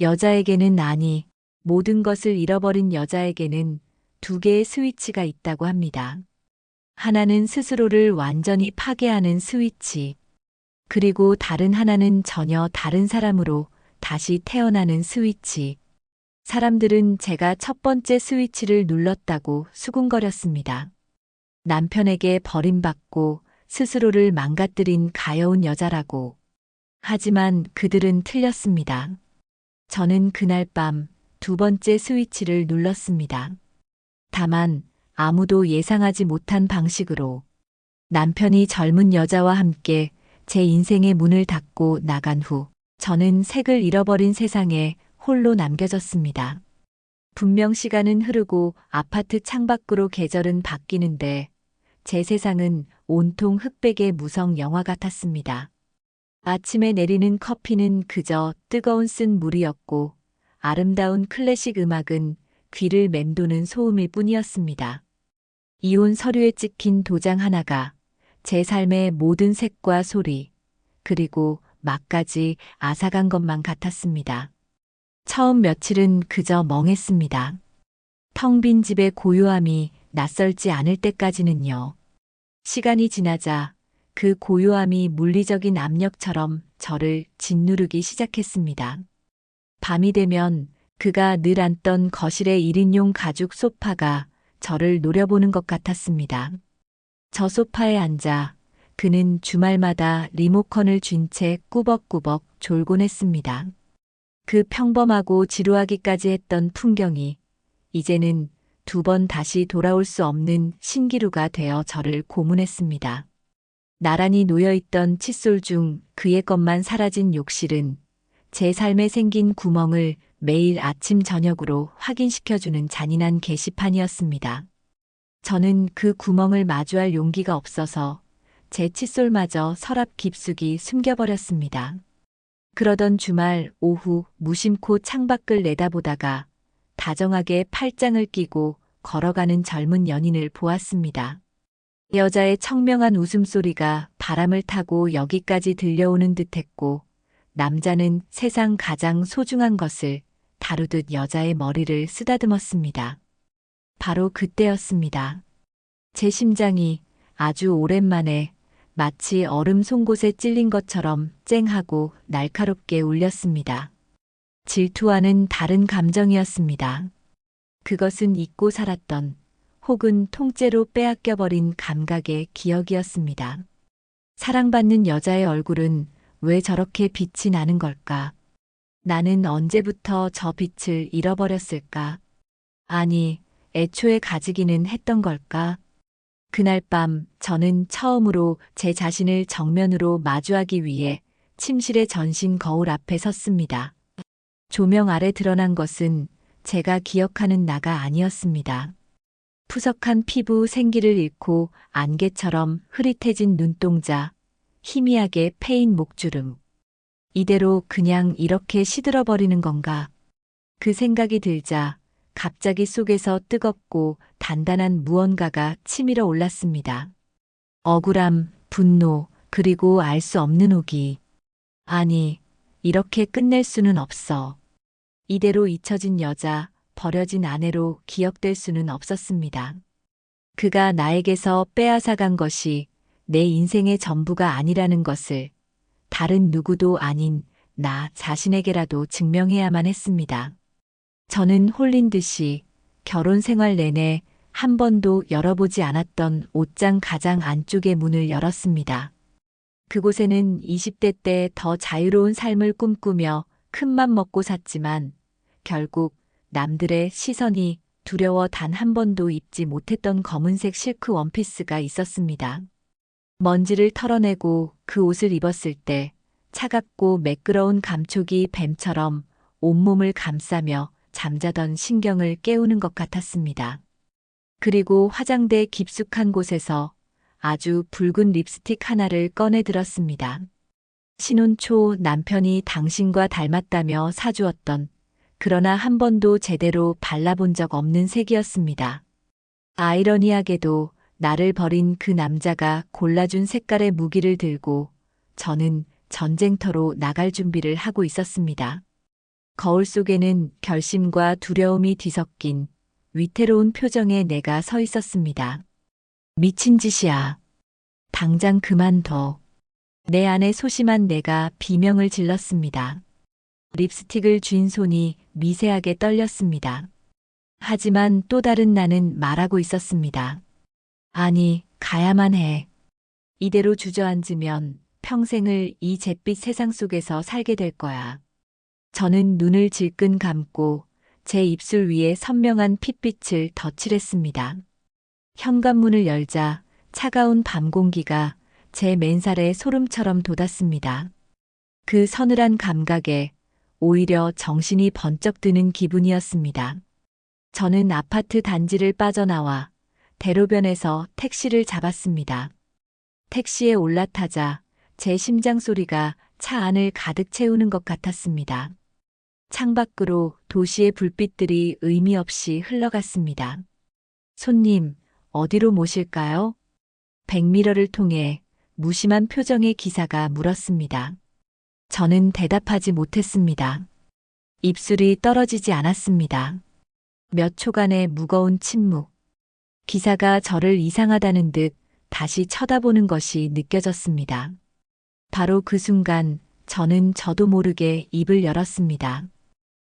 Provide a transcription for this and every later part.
여자에게는 아니, 모든 것을 잃어버린 여자에게는 두 개의 스위치가 있다고 합니다. 하나는 스스로를 완전히 파괴하는 스위치, 그리고 다른 하나는 전혀 다른 사람으로 다시 태어나는 스위치. 사람들은 제가 첫 번째 스위치를 눌렀다고 수군거렸습니다. 남편에게 버림받고 스스로를 망가뜨린 가여운 여자라고. 하지만 그들은 틀렸습니다. 저는 그날 밤 두 번째 스위치를 눌렀습니다. 다만 아무도 예상하지 못한 방식으로 남편이 젊은 여자와 함께 제 인생의 문을 닫고 나간 후 저는 색을 잃어버린 세상에 홀로 남겨졌습니다. 분명 시간은 흐르고 아파트 창밖으로 계절은 바뀌는데 제 세상은 온통 흑백의 무성 영화 같았습니다. 아침에 내리는 커피는 그저 뜨거운 쓴 물이었고 아름다운 클래식 음악은 귀를 맴도는 소음일 뿐이었습니다. 이혼 서류에 찍힌 도장 하나가 제 삶의 모든 색과 소리, 그리고 막까지 앗아간 것만 같았습니다. 처음 며칠은 그저 멍했습니다. 텅 빈 집의 고요함이 낯설지 않을 때까지는요. 시간이 지나자 그 고요함이 물리적인 압력처럼 저를 짓누르기 시작했습니다. 밤이 되면 그가 늘 앉던 거실의 1인용 가죽 소파가 저를 노려보는 것 같았습니다. 저 소파에 앉아 그는 주말마다 리모컨을 쥔 채 꾸벅꾸벅 졸곤 했습니다. 그 평범하고 지루하기까지 했던 풍경이 이제는 두 번 다시 돌아올 수 없는 신기루가 되어 저를 고문했습니다. 나란히 놓여있던 칫솔 중 그의 것만 사라진 욕실은 제 삶에 생긴 구멍을 매일 아침 저녁으로 확인시켜주는 잔인한 게시판이었습니다. 저는 그 구멍을 마주할 용기가 없어서 제 칫솔마저 서랍 깊숙이 숨겨버렸습니다. 그러던 주말 오후 무심코 창밖을 내다보다가 다정하게 팔짱을 끼고 걸어가는 젊은 연인을 보았습니다. 여자의 청명한 웃음소리가 바람을 타고 여기까지 들려오는 듯했고 남자는 세상 가장 소중한 것을 다루듯 여자의 머리를 쓰다듬었습니다. 바로 그때였습니다. 제 심장이 아주 오랜만에 마치 얼음 송곳에 찔린 것처럼 쨍하고 날카롭게 울렸습니다. 질투와는 다른 감정이었습니다. 그것은 잊고 살았던 혹은 통째로 빼앗겨버린 감각의 기억이었습니다. 사랑받는 여자의 얼굴은 왜 저렇게 빛이 나는 걸까? 나는 언제부터 저 빛을 잃어버렸을까? 아니, 애초에 가지기는 했던 걸까? 그날 밤 저는 처음으로 제 자신을 정면으로 마주하기 위해 침실의 전신 거울 앞에 섰습니다. 조명 아래 드러난 것은 제가 기억하는 나가 아니었습니다. 푸석한 피부 생기를 잃고 안개처럼 흐릿해진 눈동자, 희미하게 패인 목주름. 이대로 그냥 이렇게 시들어버리는 건가? 그 생각이 들자 갑자기 속에서 뜨겁고 단단한 무언가가 치밀어 올랐습니다. 억울함, 분노, 그리고 알 수 없는 오기. 아니, 이렇게 끝낼 수는 없어. 이대로 잊혀진 여자, 버려진 아내로 기억될 수는 없었습니다. 그가 나에게서 빼앗아간 것이 내 인생의 전부가 아니라는 것을 다른 누구도 아닌 나 자신에게라도 증명해야만 했습니다. 저는 홀린 듯이 결혼 생활 내내 한 번도 열어보지 않았던 옷장 가장 안쪽의 문을 열었습니다. 그곳에는 20대 때 더 자유로운 삶을 꿈꾸며 큰맘 먹고 샀지만 결국 남들의 시선이 두려워 단 한 번도 입지 못했던 검은색 실크 원피스가 있었습니다. 먼지를 털어내고 그 옷을 입었을 때 차갑고 매끄러운 감촉이 뱀처럼 온몸을 감싸며 잠자던 신경을 깨우는 것 같았습니다. 그리고 화장대 깊숙한 곳에서 아주 붉은 립스틱 하나를 꺼내 들었습니다. 신혼 초 남편이 당신과 닮았다며 사주었던 그러나 한 번도 제대로 발라본 적 없는 색이었습니다. 아이러니하게도 나를 버린 그 남자가 골라준 색깔의 무기를 들고 저는 전쟁터로 나갈 준비를 하고 있었습니다. 거울 속에는 결심과 두려움이 뒤섞인 위태로운 표정의 내가 서 있었습니다. 미친 짓이야. 당장 그만둬. 내 안에 소심한 내가 비명을 질렀습니다. 립스틱을 쥔 손이 미세하게 떨렸습니다. 하지만 또 다른 나는 말하고 있었습니다. 아니, 가야만 해. 이대로 주저앉으면 평생을 이 잿빛 세상 속에서 살게 될 거야. 저는 눈을 질끈 감고 제 입술 위에 선명한 핏빛을 덧칠했습니다. 현관문을 열자 차가운 밤 공기가 제 맨살에 소름처럼 돋았습니다. 그 서늘한 감각에 오히려 정신이 번쩍 드는 기분이었습니다. 저는 아파트 단지를 빠져나와 대로변에서 택시를 잡았습니다. 택시에 올라타자 제 심장 소리가 차 안을 가득 채우는 것 같았습니다. 창밖으로 도시의 불빛들이 의미 없이 흘러갔습니다. 손님, 어디로 모실까요? 백미러를 통해 무심한 표정의 기사가 물었습니다. 저는 대답하지 못했습니다. 입술이 떨어지지 않았습니다. 몇 초간의 무거운 침묵. 기사가 저를 이상하다는 듯 다시 쳐다보는 것이 느껴졌습니다. 바로 그 순간 저는 저도 모르게 입을 열었습니다.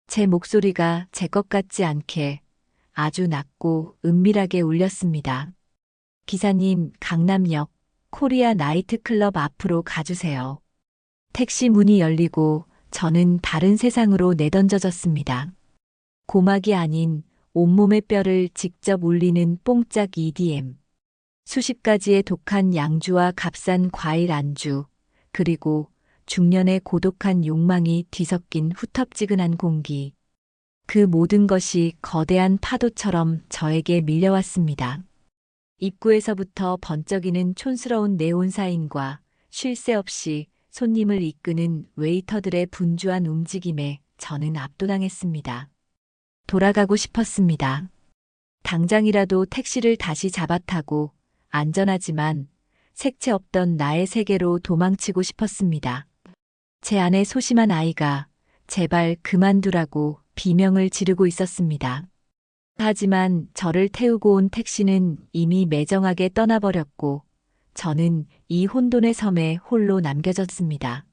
제 목소리가 제 것 같지 않게 아주 낮고 은밀하게 울렸습니다. 기사님, 강남역 코리아 나이트클럽 앞으로 가주세요. 택시 문이 열리고 저는 다른 세상으로 내던져졌습니다. 고막이 아닌 온몸의 뼈를 직접 울리는 뽕짝 EDM. 수십 가지의 독한 양주와 값싼 과일 안주, 그리고 중년의 고독한 욕망이 뒤섞인 후텁지근한 공기. 그 모든 것이 거대한 파도처럼 저에게 밀려왔습니다. 입구에서부터 번쩍이는 촌스러운 네온 사인과 쉴 새 없이 손님을 이끄는 웨이터들의 분주한 움직임에 저는 압도당했습니다. 돌아가고 싶었습니다. 당장이라도 택시를 다시 잡아타고 안전하지만 색채 없던 나의 세계로 도망치고 싶었습니다. 제 안에 소심한 아이가 제발 그만두라고 비명을 지르고 있었습니다. 하지만 저를 태우고 온 택시는 이미 매정하게 떠나버렸고 저는 이 혼돈의 섬에 홀로 남겨졌습니다.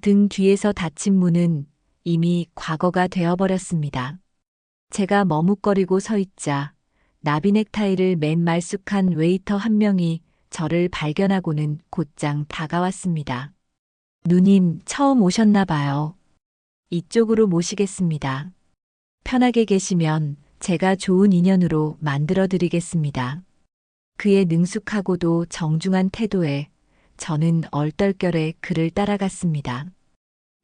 등 뒤에서 닫힌 문은 이미 과거가 되어버렸습니다. 제가 머뭇거리고 서 있자 나비 넥타이를 맨 말쑥한 웨이터 한 명이 저를 발견하고는 곧장 다가왔습니다. 누님, 처음 오셨나 봐요. 이쪽으로 모시겠습니다. 편하게 계시면 제가 좋은 인연으로 만들어 드리겠습니다. 그의 능숙하고도 정중한 태도에 저는 얼떨결에 그를 따라갔습니다.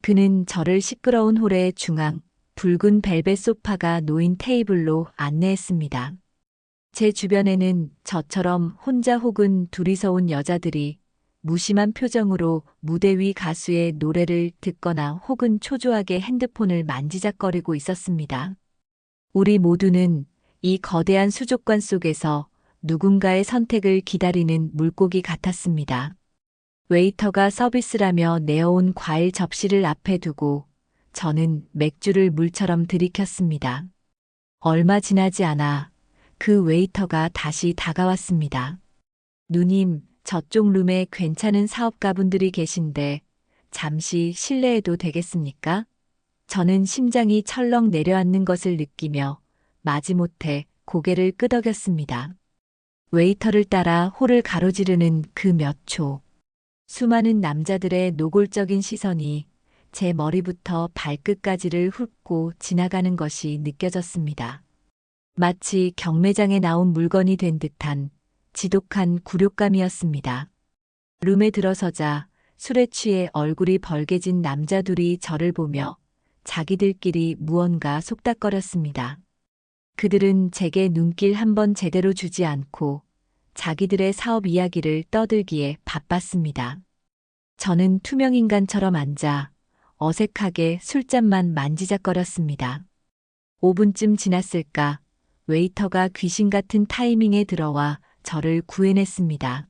그는 저를 시끄러운 홀의 중앙, 붉은 벨벳 소파가 놓인 테이블로 안내했습니다. 제 주변에는 저처럼 혼자 혹은 둘이서 온 여자들이 무심한 표정으로 무대 위 가수의 노래를 듣거나 혹은 초조하게 핸드폰을 만지작거리고 있었습니다. 우리 모두는 이 거대한 수족관 속에서 누군가의 선택을 기다리는 물고기 같았습니다. 웨이터가 서비스라며 내어온 과일 접시를 앞에 두고 저는 맥주를 물처럼 들이켰습니다. 얼마 지나지 않아 그 웨이터가 다시 다가왔습니다. 누님, 저쪽 룸에 괜찮은 사업가분들이 계신데 잠시 실례해도 되겠습니까? 저는 심장이 철렁 내려앉는 것을 느끼며 마지못해 고개를 끄덕였습니다. 웨이터를 따라 홀을 가로지르는 그 몇 초. 수많은 남자들의 노골적인 시선이 제 머리부터 발끝까지를 훑고 지나가는 것이 느껴졌습니다. 마치 경매장에 나온 물건이 된 듯한 지독한 굴욕감이었습니다. 룸에 들어서자 술에 취해 얼굴이 벌개진 남자 둘이 저를 보며 자기들끼리 무언가 속닥거렸습니다. 그들은 제게 눈길 한 번 제대로 주지 않고 자기들의 사업 이야기를 떠들기에 바빴습니다. 저는 투명인간처럼 앉아 어색하게 술잔만 만지작거렸습니다. 5분쯤 지났을까 웨이터가 귀신 같은 타이밍에 들어와 저를 구해냈습니다.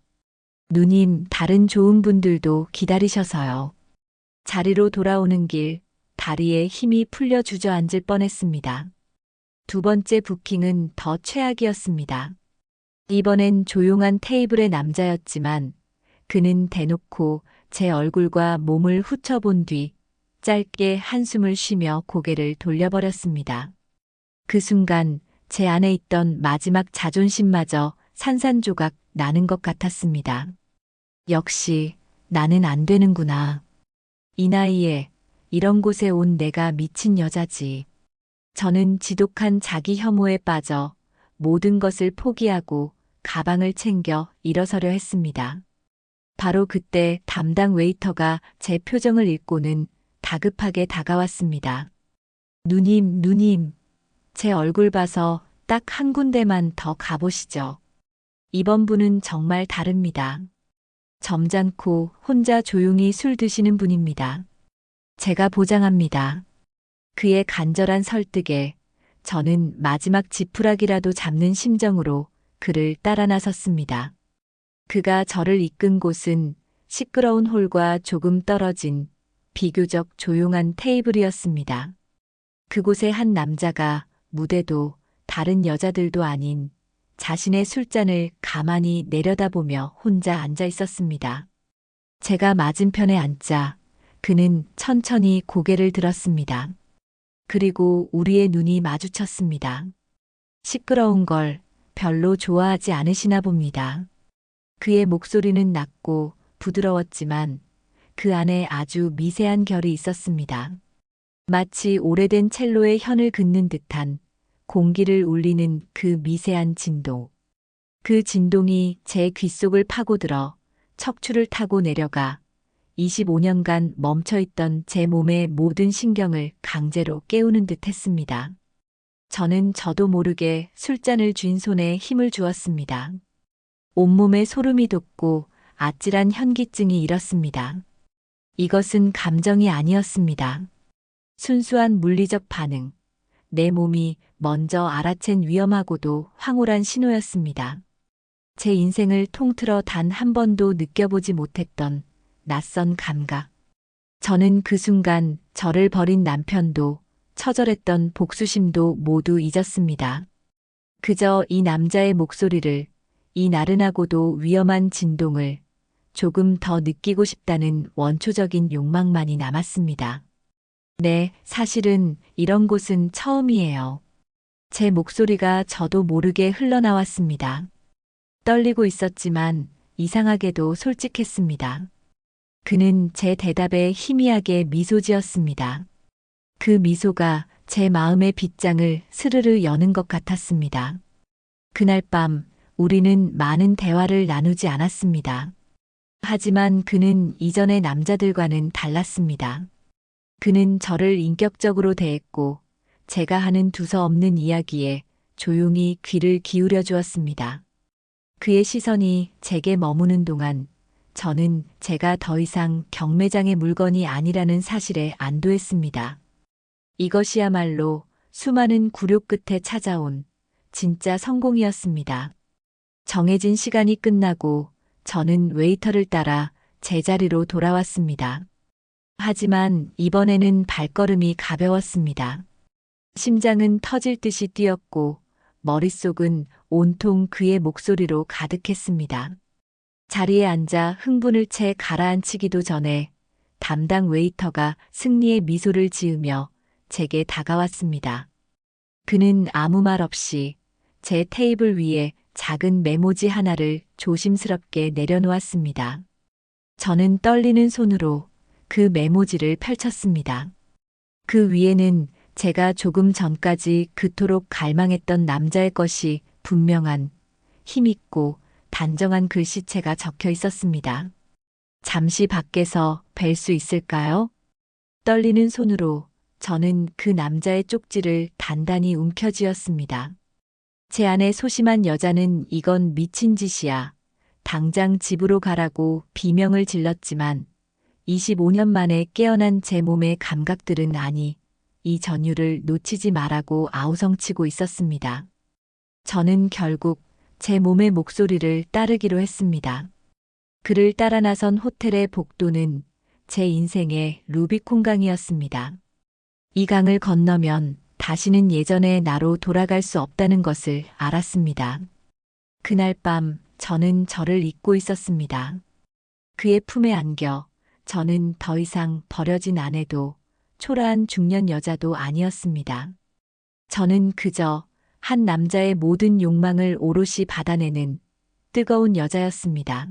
누님, 다른 좋은 분들도 기다리셔서요. 자리로 돌아오는 길 다리에 힘이 풀려 주저앉을 뻔했습니다. 두 번째 부킹은 더 최악이었습니다. 이번엔 조용한 테이블의 남자였지만 그는 대놓고 제 얼굴과 몸을 훑어본 뒤 짧게 한숨을 쉬며 고개를 돌려버렸습니다. 그 순간 제 안에 있던 마지막 자존심마저 산산조각 나는 것 같았습니다. 역시 나는 안 되는구나. 이 나이에 이런 곳에 온 내가 미친 여자지. 저는 지독한 자기 혐오에 빠져 모든 것을 포기하고 가방을 챙겨 일어서려 했습니다. 바로 그때 담당 웨이터가 제 표정을 읽고는 다급하게 다가왔습니다. 누님, 제 얼굴 봐서 딱 한 군데만 더 가보시죠. 이번 분은 정말 다릅니다. 점잖고 혼자 조용히 술 드시는 분입니다. 제가 보장합니다. 그의 간절한 설득에 저는 마지막 지푸라기라도 잡는 심정으로 그를 따라 나섰습니다. 그가 저를 이끈 곳은 시끄러운 홀과 조금 떨어진 비교적 조용한 테이블이었습니다. 그곳에 한 남자가 무대도 다른 여자들도 아닌 자신의 술잔을 가만히 내려다보며 혼자 앉아 있었습니다. 제가 맞은편에 앉자 그는 천천히 고개를 들었습니다. 그리고 우리의 눈이 마주쳤습니다. 시끄러운 걸 별로 좋아하지 않으시나 봅니다. 그의 목소리는 낮고 부드러웠지만 그 안에 아주 미세한 결이 있었습니다. 마치 오래된 첼로의 현을 긋는 듯한 공기를 울리는 그 미세한 진동. 그 진동이 제 귓속을 파고들어 척추를 타고 내려가 25년간 멈춰있던 제 몸의 모든 신경을 강제로 깨우는 듯 했습니다. 저는 저도 모르게 술잔을 쥔 손에 힘을 주었습니다. 온몸에 소름이 돋고 아찔한 현기증이 일었습니다. 이것은 감정이 아니었습니다. 순수한 물리적 반응. 내 몸이 먼저 알아챈 위험하고도 황홀한 신호였습니다. 제 인생을 통틀어 단 한 번도 느껴보지 못했던 낯선 감각. 저는 그 순간 저를 버린 남편도 처절했던 복수심도 모두 잊었습니다. 그저 이 남자의 목소리를, 이 나른하고도 위험한 진동을 조금 더 느끼고 싶다는 원초적인 욕망만이 남았습니다. 네, 사실은 이런 곳은 처음이에요. 제 목소리가 저도 모르게 흘러나왔습니다. 떨리고 있었지만 이상하게도 솔직했습니다. 그는 제 대답에 희미하게 미소 지었습니다. 그 미소가 제 마음의 빗장을 스르르 여는 것 같았습니다. 그날 밤 우리는 많은 대화를 나누지 않았습니다. 하지만 그는 이전의 남자들과는 달랐습니다. 그는 저를 인격적으로 대했고 제가 하는 두서없는 이야기에 조용히 귀를 기울여 주었습니다. 그의 시선이 제게 머무는 동안 저는 제가 더 이상 경매장의 물건이 아니라는 사실에 안도했습니다. 이것이야말로 수많은 굴욕 끝에 찾아온 진짜 성공이었습니다. 정해진 시간이 끝나고 저는 웨이터를 따라 제자리로 돌아왔습니다. 하지만 이번에는 발걸음이 가벼웠습니다. 심장은 터질 듯이 뛰었고 머릿속은 온통 그의 목소리로 가득했습니다. 자리에 앉아 흥분을 채 가라앉히기도 전에 담당 웨이터가 승리의 미소를 지으며 제게 다가왔습니다. 그는 아무 말 없이 제 테이블 위에 작은 메모지 하나를 조심스럽게 내려놓았습니다. 저는 떨리는 손으로 그 메모지를 펼쳤습니다. 그 위에는 제가 조금 전까지 그토록 갈망했던 남자의 것이 분명한 힘있고 단정한 글씨체가 적혀 있었습니다. 잠시 밖에서 뵐 수 있을까요? 떨리는 손으로 저는 그 남자의 쪽지를 단단히 움켜쥐었습니다. 제 안의 소심한 여자는 이건 미친 짓이야. 당장 집으로 가라고 비명을 질렀지만 25년 만에 깨어난 제 몸의 감각들은 아니, 이 전율을 놓치지 말라고 아우성치고 있었습니다. 저는 결국 제 몸의 목소리를 따르기로 했습니다. 그를 따라 나선 호텔의 복도는 제 인생의 루비콘강이었습니다. 이 강을 건너면 다시는 예전의 나로 돌아갈 수 없다는 것을 알았습니다. 그날 밤 저는 저를 잊고 있었습니다. 그의 품에 안겨 저는 더 이상 버려진 아내도 초라한 중년 여자도 아니었습니다. 저는 그저 한 남자의 모든 욕망을 오롯이 받아내는 뜨거운 여자였습니다.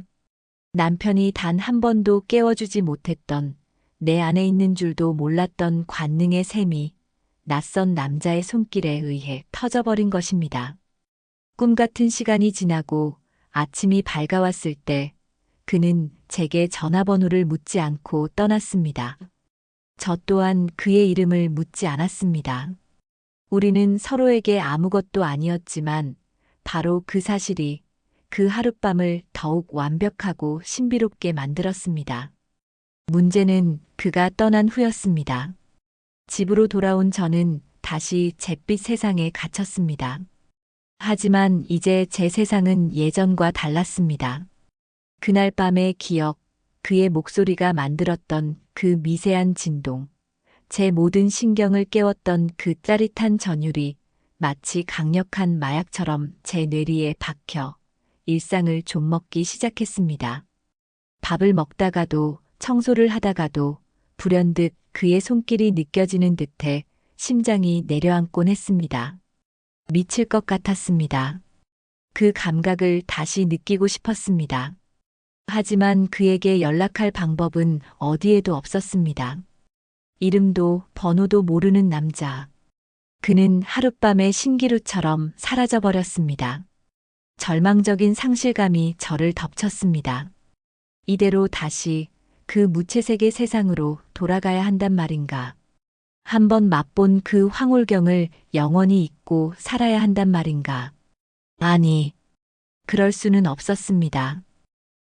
남편이 단 한 번도 깨워주지 못했던 내 안에 있는 줄도 몰랐던 관능의 샘이 낯선 남자의 손길에 의해 터져버린 것입니다. 꿈 같은 시간이 지나고 아침이 밝아왔을 때 그는 제게 전화번호를 묻지 않고 떠났습니다. 저 또한 그의 이름을 묻지 않았습니다. 우리는 서로에게 아무것도 아니었지만 바로 그 사실이 그 하룻밤을 더욱 완벽하고 신비롭게 만들었습니다. 문제는 그가 떠난 후였습니다. 집으로 돌아온 저는 다시 잿빛 세상에 갇혔습니다. 하지만 이제 제 세상은 예전과 달랐습니다. 그날 밤의 기억, 그의 목소리가 만들었던 그 미세한 진동, 제 모든 신경을 깨웠던 그 짜릿한 전율이 마치 강력한 마약처럼 제 뇌리에 박혀 일상을 좀먹기 시작했습니다. 밥을 먹다가도 청소를 하다가도 불현듯 그의 손길이 느껴지는 듯해 심장이 내려앉곤 했습니다. 미칠 것 같았습니다. 그 감각을 다시 느끼고 싶었습니다. 하지만 그에게 연락할 방법은 어디에도 없었습니다. 이름도 번호도 모르는 남자. 그는 하룻밤의 신기루처럼 사라져버렸습니다. 절망적인 상실감이 저를 덮쳤습니다. 이대로 다시 그 무채색의 세상으로 돌아가야 한단 말인가. 한번 맛본 그 황홀경을 영원히 잊고 살아야 한단 말인가. 아니, 그럴 수는 없었습니다.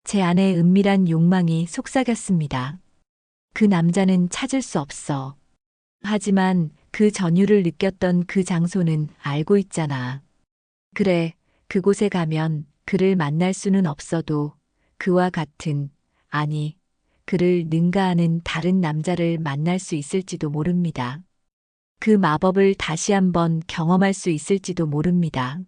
제 안에 은밀한 욕망이 속삭였습니다. 그 남자는 찾을 수 없어. 하지만 그 전율을 느꼈던 그 장소는 알고 있잖아. 그래, 그곳에 가면 그를 만날 수는 없어도 그와 같은, 아니, 그를 능가하는 다른 남자를 만날 수 있을지도 모릅니다. 그 마법을 다시 한번 경험할 수 있을지도 모릅니다.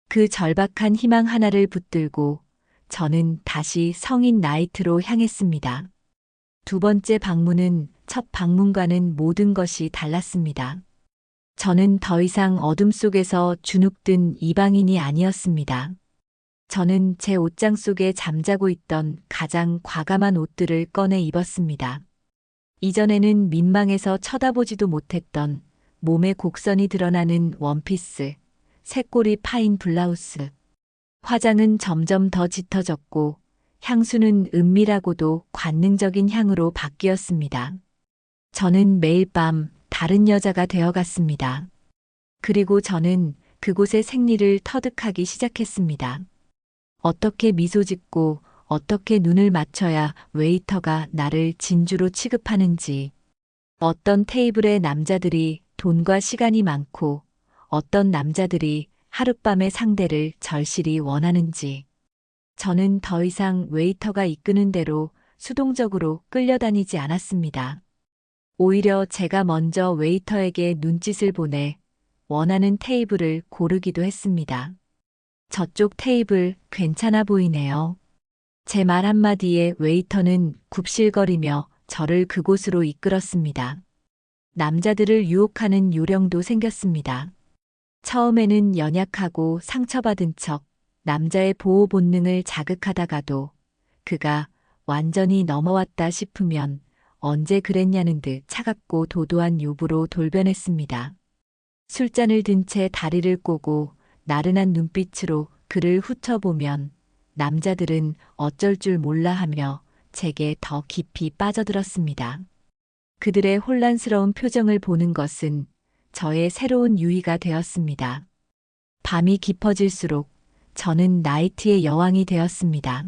그 절박한 희망 하나를 붙들고 저는 다시 성인 나이트로 향했습니다. 두 번째 방문은 첫 방문과는 모든 것이 달랐습니다. 저는 더 이상 어둠 속에서 주눅든 이방인이 아니었습니다. 저는 제 옷장 속에 잠자고 있던 가장 과감한 옷들을 꺼내 입었습니다. 이전에는 민망해서 쳐다보지도 못했던 몸의 곡선이 드러나는 원피스, 새꼬리 파인 블라우스. 화장은 점점 더 짙어졌고 향수는 은밀하고도 관능적인 향으로 바뀌었습니다. 저는 매일 밤 다른 여자가 되어갔습니다. 그리고 저는 그곳의 생리를 터득하기 시작했습니다. 어떻게 미소 짓고 어떻게 눈을 맞춰야 웨이터가 나를 진주로 취급하는지, 어떤 테이블에 남자들이 돈과 시간이 많고 어떤 남자들이 하룻밤의 상대를 절실히 원하는지. 저는 더 이상 웨이터가 이끄는 대로 수동적으로 끌려다니지 않았습니다. 오히려 제가 먼저 웨이터에게 눈짓을 보내 원하는 테이블을 고르기도 했습니다. 저쪽 테이블 괜찮아 보이네요. 제 말 한마디에 웨이터는 굽실거리며 저를 그곳으로 이끌었습니다. 남자들을 유혹하는 요령도 생겼습니다. 처음에는 연약하고 상처받은 척 남자의 보호 본능을 자극하다가도 그가 완전히 넘어왔다 싶으면 언제 그랬냐는 듯 차갑고 도도한 유부로 돌변했습니다. 술잔을 든 채 다리를 꼬고 나른한 눈빛으로 그를 훑어보면 남자들은 어쩔 줄 몰라 하며 제게 더 깊이 빠져들었습니다. 그들의 혼란스러운 표정을 보는 것은 저의 새로운 유의가 되었습니다. 밤이 깊어질수록 저는 나이트의 여왕이 되었습니다.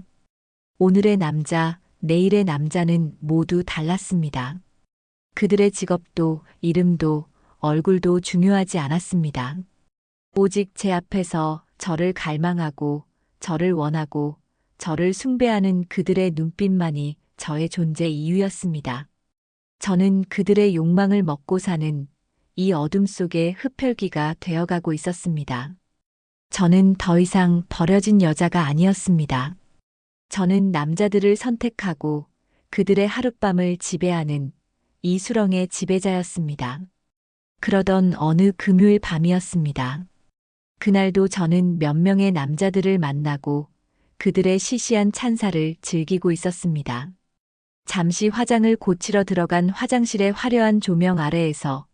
오늘의 남자, 내일의 남자는 모두 달랐습니다. 그들의 직업도 이름도 얼굴도 중요하지 않았습니다. 오직 제 앞에서 저를 갈망하고 저를 원하고 저를 숭배하는 그들의 눈빛만이 저의 존재 이유였습니다. 저는 그들의 욕망을 먹고 사는 이 어둠 속의 흡혈귀가 되어가고 있었습니다. 저는 더 이상 버려진 여자가 아니었습니다. 저는 남자들을 선택하고 그들의 하룻밤을 지배하는 이 수렁의 지배자였습니다. 그러던 어느 금요일 밤이었습니다. 그날도 저는 몇 명의 남자들을 만나고 그들의 시시한 찬사를 즐기고 있었습니다. 잠시 화장을 고치러 들어간 화장실의 화려한 조명 아래에서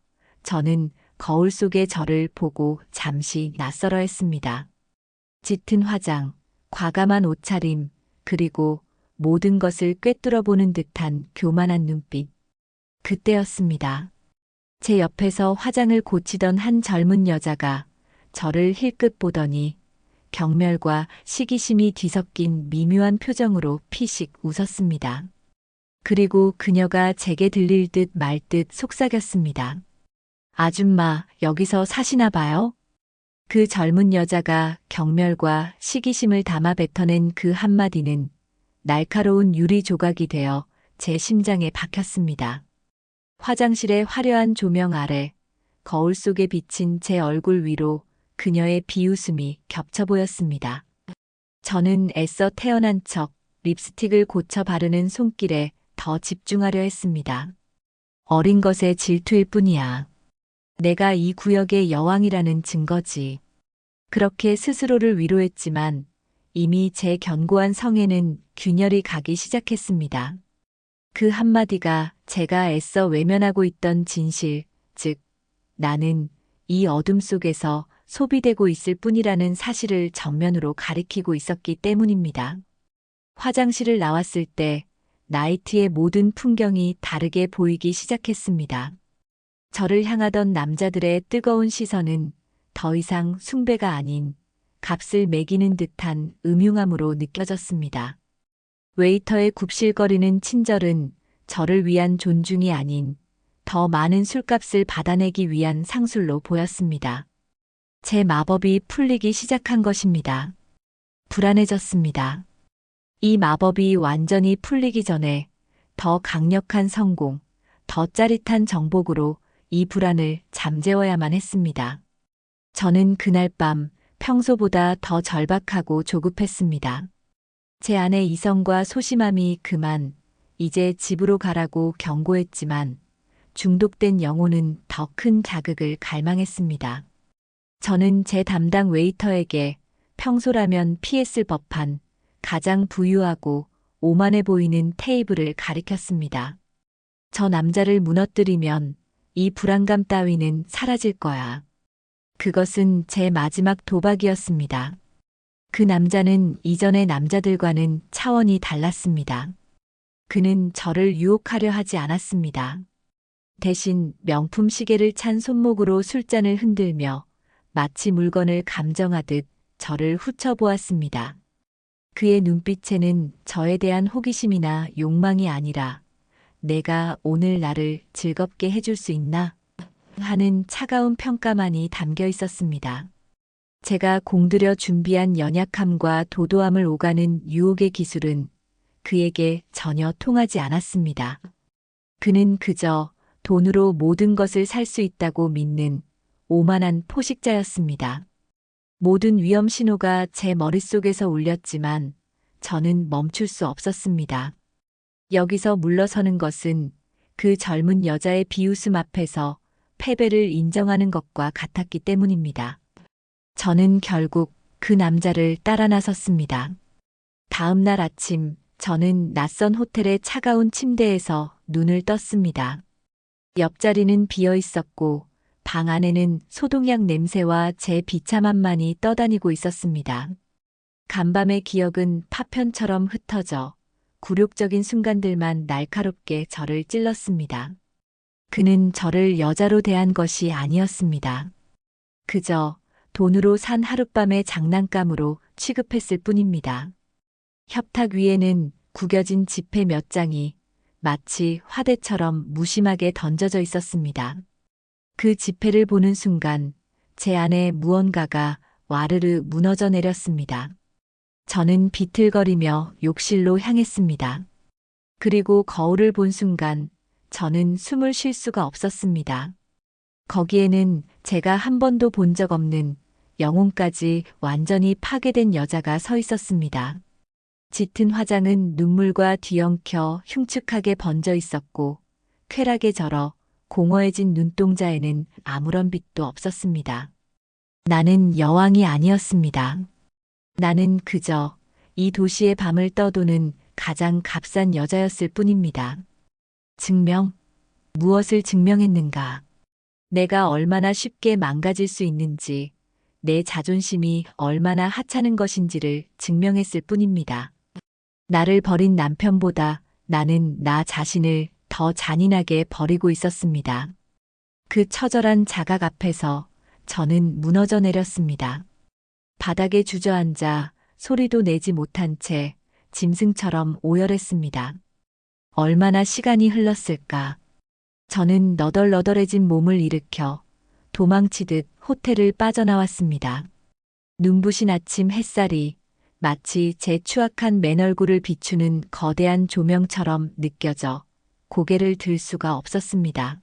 저는 거울 속의 저를 보고 잠시 낯설어 했습니다. 짙은 화장, 과감한 옷차림, 그리고 모든 것을 꿰뚫어 보는 듯한 교만한 눈빛. 그때였습니다. 제 옆에서 화장을 고치던 한 젊은 여자가 저를 힐끗 보더니 경멸과 시기심이 뒤섞인 미묘한 표정으로 피식 웃었습니다. 그리고 그녀가 제게 들릴 듯 말 듯 속삭였습니다. 아줌마, 여기서 사시나 봐요? 그 젊은 여자가 경멸과 시기심을 담아 뱉어낸 그 한마디는 날카로운 유리 조각이 되어 제 심장에 박혔습니다. 화장실의 화려한 조명 아래 거울 속에 비친 제 얼굴 위로 그녀의 비웃음이 겹쳐 보였습니다. 저는 애써 태어난 척 립스틱을 고쳐 바르는 손길에 더 집중하려 했습니다. 어린 것의 질투일 뿐이야. 내가 이 구역의 여왕이라는 증거지. 그렇게 스스로를 위로했지만 이미 제 견고한 성에는 균열이 가기 시작했습니다. 그 한마디가 제가 애써 외면하고 있던 진실, 즉, 나는 이 어둠 속에서 소비되고 있을 뿐이라는 사실을 정면으로 가리키고 있었기 때문입니다. 화장실을 나왔을 때 나이트의 모든 풍경이 다르게 보이기 시작했습니다. 저를 향하던 남자들의 뜨거운 시선은 더 이상 숭배가 아닌 값을 매기는 듯한 음흉함으로 느껴졌습니다. 웨이터의 굽실거리는 친절은 저를 위한 존중이 아닌 더 많은 술값을 받아내기 위한 상술로 보였습니다. 제 마법이 풀리기 시작한 것입니다. 불안해졌습니다. 이 마법이 완전히 풀리기 전에 더 강력한 성공, 더 짜릿한 정복으로 이 불안을 잠재워야만 했습니다. 저는 그날 밤 평소보다 더 절박하고 조급했습니다. 제 안의 이성과 소심함이 그만 이제 집으로 가라고 경고했지만 중독된 영혼은 더 큰 자극을 갈망했습니다. 저는 제 담당 웨이터에게 평소라면 피했을 법한 가장 부유하고 오만해 보이는 테이블을 가리켰습니다. 저 남자를 무너뜨리면 이 불안감 따위는 사라질 거야. 그것은 제 마지막 도박이었습니다. 그 남자는 이전의 남자들과는 차원이 달랐습니다. 그는 저를 유혹하려 하지 않았습니다. 대신 명품 시계를 찬 손목으로 술잔을 흔들며 마치 물건을 감정하듯 저를 훑어보았습니다. 그의 눈빛에는 저에 대한 호기심이나 욕망이 아니라 내가 오늘 나를 즐겁게 해줄 수 있나? 하는 차가운 평가만이 담겨 있었습니다. 제가 공들여 준비한 연약함과 도도함을 오가는 유혹의 기술은 그에게 전혀 통하지 않았습니다. 그는 그저 돈으로 모든 것을 살 수 있다고 믿는 오만한 포식자였습니다. 모든 위험 신호가 제 머릿속에서 울렸지만 저는 멈출 수 없었습니다. 여기서 물러서는 것은 그 젊은 여자의 비웃음 앞에서 패배를 인정하는 것과 같았기 때문입니다. 저는 결국 그 남자를 따라 나섰습니다. 다음 날 아침 저는 낯선 호텔의 차가운 침대에서 눈을 떴습니다. 옆자리는 비어 있었고 방 안에는 소독약 냄새와 제 비참함만이 떠다니고 있었습니다. 간밤의 기억은 파편처럼 흩어져 굴욕적인 순간들만 날카롭게 저를 찔렀습니다. 그는 저를 여자로 대한 것이 아니었습니다. 그저 돈으로 산 하룻밤의 장난감으로 취급했을 뿐입니다. 협탁 위에는 구겨진 지폐 몇 장이 마치 화대처럼 무심하게 던져져 있었습니다. 그 지폐를 보는 순간 제 안에 무언가가 와르르 무너져 내렸습니다. 저는 비틀거리며 욕실로 향했습니다. 그리고 거울을 본 순간 저는 숨을 쉴 수가 없었습니다. 거기에는 제가 한 번도 본 적 없는 영혼까지 완전히 파괴된 여자가 서 있었습니다. 짙은 화장은 눈물과 뒤엉켜 흉측하게 번져 있었고 쾌락에 절어 공허해진 눈동자에는 아무런 빛도 없었습니다. 나는 여왕이 아니었습니다. 나는 그저 이 도시의 밤을 떠도는 가장 값싼 여자였을 뿐입니다. 증명? 무엇을 증명했는가? 내가 얼마나 쉽게 망가질 수 있는지, 내 자존심이 얼마나 하찮은 것인지를 증명했을 뿐입니다. 나를 버린 남편보다 나는 나 자신을 더 잔인하게 버리고 있었습니다. 그 처절한 자각 앞에서 저는 무너져 내렸습니다. 바닥에 주저앉아 소리도 내지 못한 채 짐승처럼 오열했습니다. 얼마나 시간이 흘렀을까? 저는 너덜너덜해진 몸을 일으켜 도망치듯 호텔을 빠져나왔습니다. 눈부신 아침 햇살이 마치 제 추악한 맨얼굴을 비추는 거대한 조명처럼 느껴져 고개를 들 수가 없었습니다.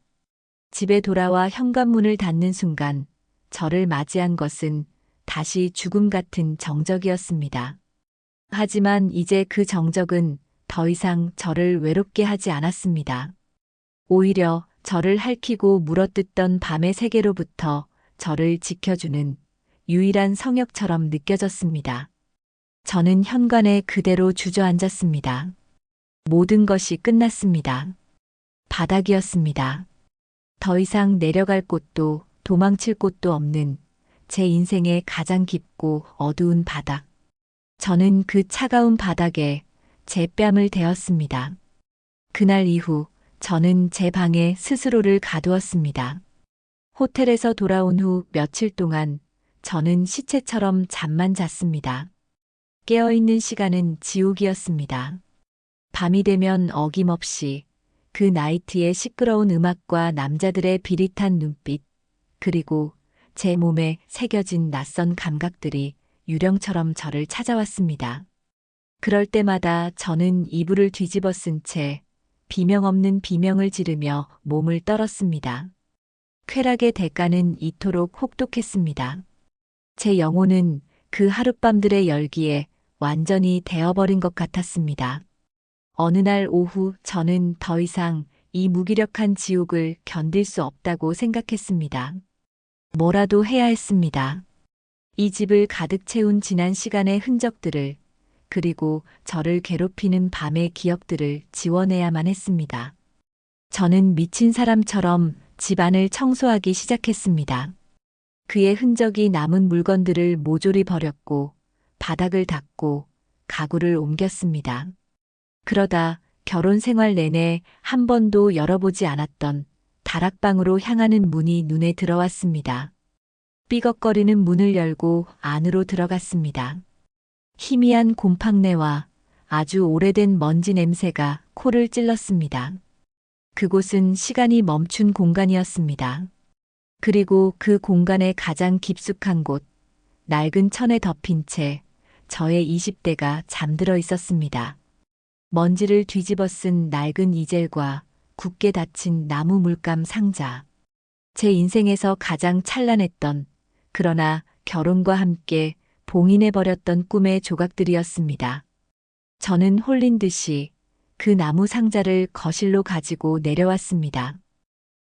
집에 돌아와 현관문을 닫는 순간 저를 맞이한 것은 다시 죽음 같은 정적이었습니다. 하지만 이제 그 정적은 더 이상 저를 외롭게 하지 않았습니다. 오히려 저를 핥히고 물어뜯던 밤의 세계로부터 저를 지켜주는 유일한 성역처럼 느껴졌습니다. 저는 현관에 그대로 주저앉았습니다. 모든 것이 끝났습니다. 바닥이었습니다. 더 이상 내려갈 곳도 도망칠 곳도 없는 제 인생의 가장 깊고 어두운 바닥. 저는 그 차가운 바닥에 제 뺨을 대었습니다. 그날 이후 저는 제 방에 스스로를 가두었습니다. 호텔에서 돌아온 후 며칠 동안 저는 시체처럼 잠만 잤습니다. 깨어있는 시간은 지옥이었습니다. 밤이 되면 어김없이 그 나이트의 시끄러운 음악과 남자들의 비릿한 눈빛, 그리고 제 몸에 새겨진 낯선 감각들이 유령처럼 저를 찾아왔습니다. 그럴 때마다 저는 이불을 뒤집어 쓴 채 비명 없는 비명을 지르며 몸을 떨었습니다. 쾌락의 대가는 이토록 혹독했습니다. 제 영혼은 그 하룻밤들의 열기에 완전히 데어버린 것 같았습니다. 어느 날 오후 저는 더 이상 이 무기력한 지옥을 견딜 수 없다고 생각했습니다. 뭐라도 해야 했습니다. 이 집을 가득 채운 지난 시간의 흔적들을, 그리고 저를 괴롭히는 밤의 기억들을 지워내야만 했습니다. 저는 미친 사람처럼 집안을 청소하기 시작했습니다. 그의 흔적이 남은 물건들을 모조리 버렸고 바닥을 닦고 가구를 옮겼습니다. 그러다 결혼 생활 내내 한 번도 열어보지 않았던 다락방으로 향하는 문이 눈에 들어왔습니다. 삐걱거리는 문을 열고 안으로 들어갔습니다. 희미한 곰팡내와 아주 오래된 먼지 냄새가 코를 찔렀습니다. 그곳은 시간이 멈춘 공간이었습니다. 그리고 그 공간의 가장 깊숙한 곳, 낡은 천에 덮인 채 저의 20대가 잠들어 있었습니다. 먼지를 뒤집어 쓴 낡은 이젤과 굳게 닫힌 나무 물감 상자. 제 인생에서 가장 찬란했던, 그러나 결혼과 함께 봉인해버렸던 꿈의 조각들이었습니다. 저는 홀린 듯이 그 나무 상자를 거실로 가지고 내려왔습니다.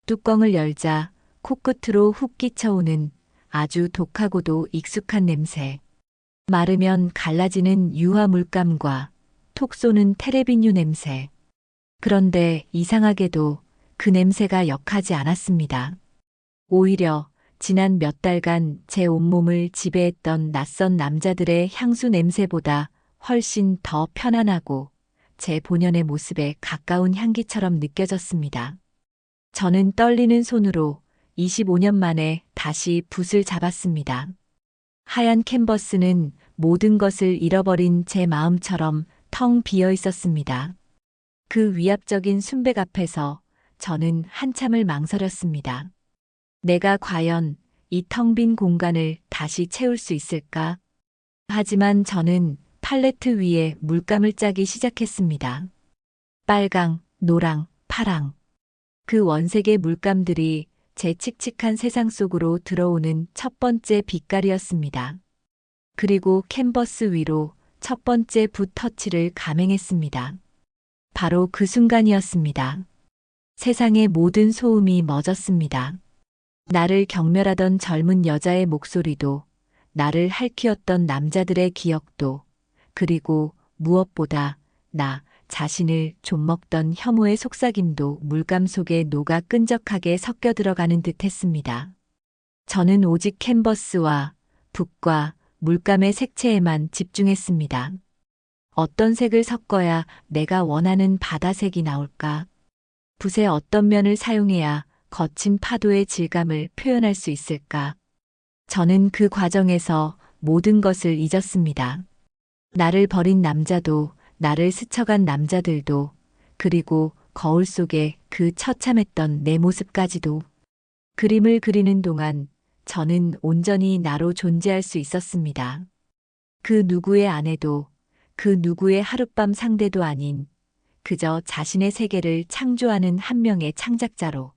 뚜껑을 열자 코끝으로 훅 끼쳐오는 아주 독하고도 익숙한 냄새. 마르면 갈라지는 유화 물감과 톡 쏘는 테레비뉴 냄새. 그런데 이상하게도 그 냄새가 역하지 않았습니다. 오히려 지난 몇 달간 제 온몸을 지배했던 낯선 남자들의 향수 냄새보다 훨씬 더 편안하고 제 본연의 모습에 가까운 향기처럼 느껴졌습니다. 저는 떨리는 손으로 25년 만에 다시 붓을 잡았습니다. 하얀 캔버스는 모든 것을 잃어버린 제 마음처럼 텅 비어 있었습니다. 그 위압적인 순백 앞에서 저는 한참을 망설였습니다. 내가 과연 이 텅 빈 공간을 다시 채울 수 있을까? 하지만 저는 팔레트 위에 물감을 짜기 시작했습니다. 빨강, 노랑, 파랑. 그 원색의 물감들이 제 칙칙한 세상 속으로 들어오는 첫 번째 빛깔이었습니다. 그리고 캔버스 위로 첫 번째 붓 터치를 감행했습니다. 바로 그 순간이었습니다. 세상의 모든 소음이 멎었습니다. 나를 경멸하던 젊은 여자의 목소리도, 나를 할퀴었던 남자들의 기억도, 그리고 무엇보다 나 자신을 좀먹던 혐오의 속삭임도 물감 속에 녹아 끈적하게 섞여 들어가는 듯 했습니다. 저는 오직 캔버스와 붓과 물감의 색채에만 집중했습니다. 어떤 색을 섞어야 내가 원하는 바다색이 나올까? 붓의 어떤 면을 사용해야 거친 파도의 질감을 표현할 수 있을까? 저는 그 과정에서 모든 것을 잊었습니다. 나를 버린 남자도, 나를 스쳐간 남자들도, 그리고 거울 속에 그 처참했던 내 모습까지도. 그림을 그리는 동안 저는 온전히 나로 존재할 수 있었습니다. 그 누구의 아내도, 그 누구의 하룻밤 상대도 아닌 그저 자신의 세계를 창조하는 한 명의 창작자로.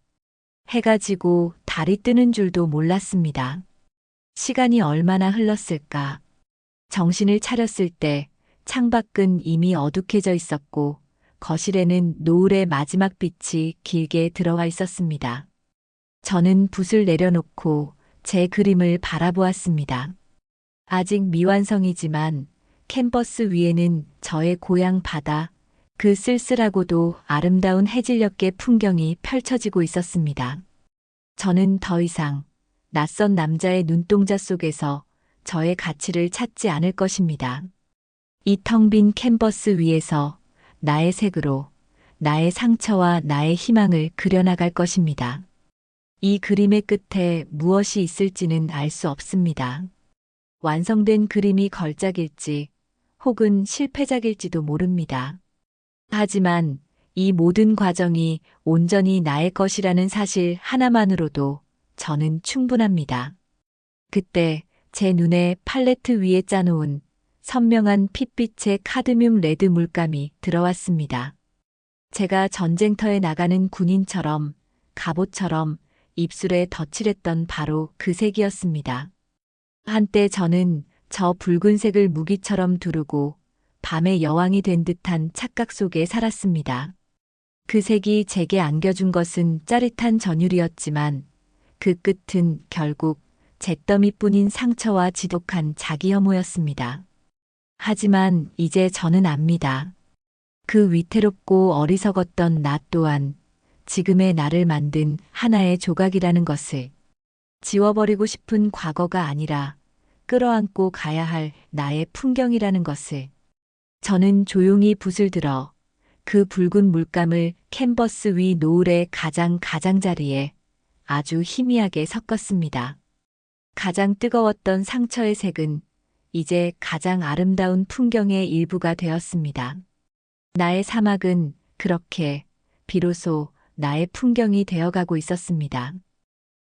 해가 지고 달이 뜨는 줄도 몰랐습니다. 시간이 얼마나 흘렀을까? 정신을 차렸을 때 창밖은 이미 어둑해져 있었고 거실에는 노을의 마지막 빛이 길게 들어와 있었습니다. 저는 붓을 내려놓고 제 그림을 바라보았습니다. 아직 미완성이지만 캔버스 위에는 저의 고향 바다, 그 쓸쓸하고도 아름다운 해질녘의 풍경이 펼쳐지고 있었습니다. 저는 더 이상 낯선 남자의 눈동자 속에서 저의 가치를 찾지 않을 것입니다. 이 텅 빈 캔버스 위에서 나의 색으로 나의 상처와 나의 희망을 그려나갈 것입니다. 이 그림의 끝에 무엇이 있을지는 알 수 없습니다. 완성된 그림이 걸작일지 혹은 실패작일지도 모릅니다. 하지만 이 모든 과정이 온전히 나의 것이라는 사실 하나만으로도 저는 충분합니다. 그때 제 눈에 팔레트 위에 짜놓은 선명한 핏빛의 카드뮴 레드 물감이 들어왔습니다. 제가 전쟁터에 나가는 군인처럼, 갑옷처럼 입술에 덧칠했던 바로 그 색이었습니다. 한때 저는 저 붉은색을 무기처럼 두르고 밤의 여왕이 된 듯한 착각 속에 살았습니다. 그 색이 제게 안겨준 것은 짜릿한 전율이었지만 그 끝은 결국 잿더미뿐인 상처와 지독한 자기 혐오였습니다. 하지만 이제 저는 압니다. 그 위태롭고 어리석었던 나 또한 지금의 나를 만든 하나의 조각이라는 것을, 지워버리고 싶은 과거가 아니라 끌어안고 가야 할 나의 풍경이라는 것을. 저는 조용히 붓을 들어 그 붉은 물감을 캔버스 위 노을의 가장자리에 아주 희미하게 섞었습니다. 가장 뜨거웠던 상처의 색은 이제 가장 아름다운 풍경의 일부가 되었습니다. 나의 사막은 그렇게 비로소 나의 풍경이 되어가고 있었습니다.